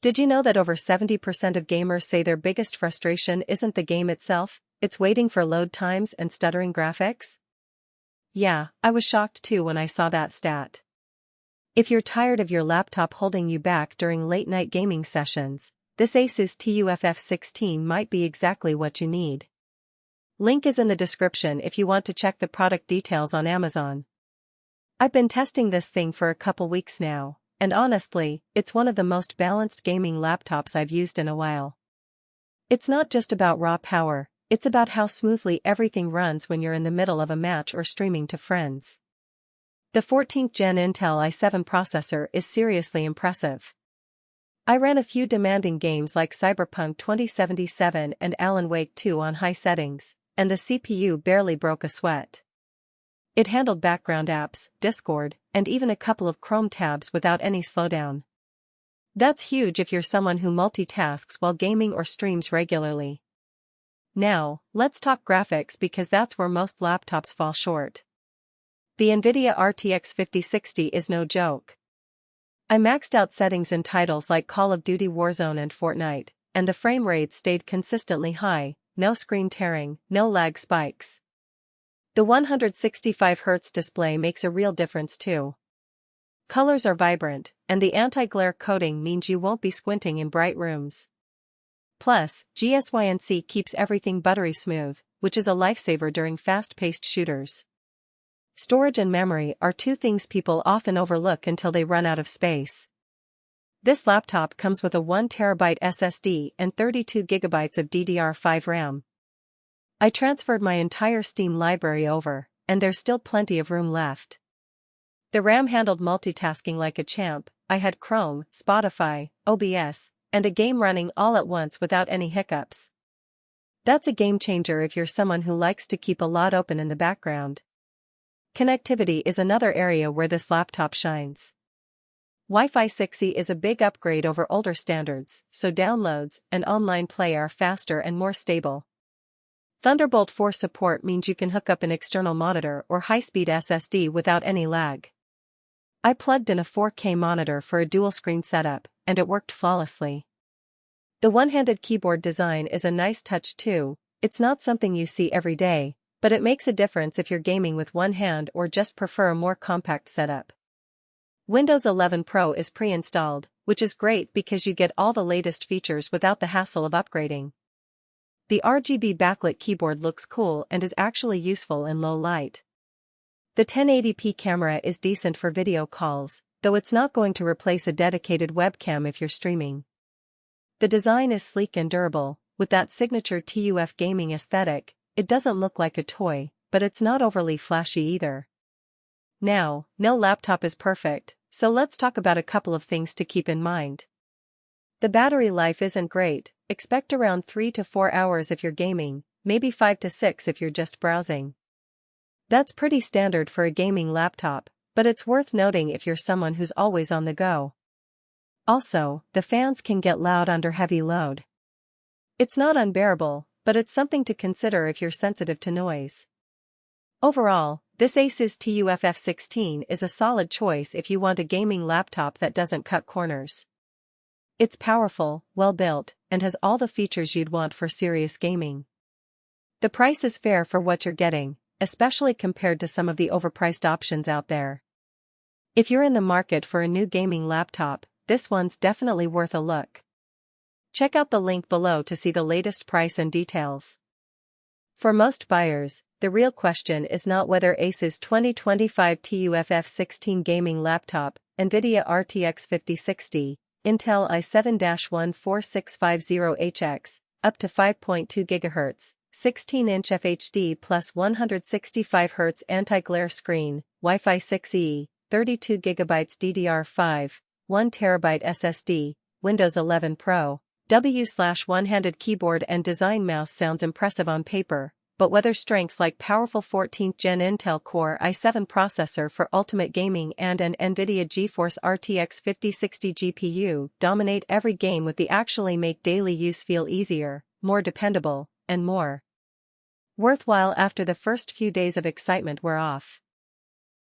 Did you know that over 70% of gamers say their biggest frustration isn't the game itself, it's waiting for load times and stuttering graphics? Yeah, I was shocked too when I saw that stat. If you're tired of your laptop holding you back during late-night gaming sessions, this ASUS TUF F16 might be exactly what you need. Link is in the description if you want to check the product details on Amazon. I've been testing this thing for a couple weeks now, and honestly, it's one of the most balanced gaming laptops I've used in a while. It's not just about raw power, it's about how smoothly everything runs when you're in the middle of a match or streaming to friends. The 14th Gen Intel i7 processor is seriously impressive. I ran a few demanding games like Cyberpunk 2077 and Alan Wake 2 on high settings, and the CPU barely broke a sweat. It handled background apps, Discord, and even a couple of Chrome tabs without any slowdown. That's huge if you're someone who multitasks while gaming or streams regularly. Now, let's talk graphics because that's where most laptops fall short. The NVIDIA RTX 5060 is no joke. I maxed out settings in titles like Call of Duty Warzone and Fortnite, and the frame rate stayed consistently high, no screen tearing, no lag spikes. The 165Hz display makes a real difference too. Colors are vibrant, and the anti-glare coating means you won't be squinting in bright rooms. Plus, GSYNC keeps everything buttery smooth, which is a lifesaver during fast-paced shooters. Storage and memory are two things people often overlook until they run out of space. This laptop comes with a 1TB SSD and 32GB of DDR5 RAM. I transferred my entire Steam library over, and there's still plenty of room left. The RAM handled multitasking like a champ. I had Chrome, Spotify, OBS, and a game running all at once without any hiccups. That's a game changer if you're someone who likes to keep a lot open in the background. Connectivity is another area where this laptop shines. Wi-Fi 6E is a big upgrade over older standards, so downloads and online play are faster and more stable. Thunderbolt 4 support means you can hook up an external monitor or high-speed SSD without any lag. I plugged in a 4K monitor for a dual-screen setup, and it worked flawlessly. The one-handed keyboard design is a nice touch too. It's not something you see every day, but it makes a difference if you're gaming with one hand or just prefer a more compact setup. Windows 11 Pro is pre-installed, which is great because you get all the latest features without the hassle of upgrading. The RGB backlit keyboard looks cool and is actually useful in low light. The 1080p camera is decent for video calls, though it's not going to replace a dedicated webcam if you're streaming. The design is sleek and durable, with that signature TUF gaming aesthetic. It doesn't look like a toy, but it's not overly flashy either. Now, no laptop is perfect, so let's talk about a couple of things to keep in mind. The battery life isn't great. Expect around 3 to 4 hours if you're gaming, maybe 5 to 6 if you're just browsing. That's pretty standard for a gaming laptop, but it's worth noting if you're someone who's always on the go. Also, the fans can get loud under heavy load. It's not unbearable, but it's something to consider if you're sensitive to noise. Overall, this ASUS TUF F16 is a solid choice if you want a gaming laptop that doesn't cut corners. It's powerful, well-built, and has all the features you'd want for serious gaming. The price is fair for what you're getting, especially compared to some of the overpriced options out there. If you're in the market for a new gaming laptop, this one's definitely worth a look. Check out the link below to see the latest price and details. For most buyers, the real question is not whether ASUS 2025 TUF F16 Gaming Laptop, NVIDIA RTX 5060, Intel i7-14650HX, up to 5.2 GHz, 16-inch FHD plus 165Hz anti-glare screen, Wi-Fi 6E, 32GB DDR5, 1TB SSD, Windows 11 Pro, one-handed keyboard and design mouse sounds impressive on paper, but whether strengths like powerful 14th Gen Intel Core i7 processor for ultimate gaming and an NVIDIA GeForce RTX 5060 GPU dominate every game with the actually make daily use feel easier, more dependable, and more worthwhile after the first few days of excitement wear off.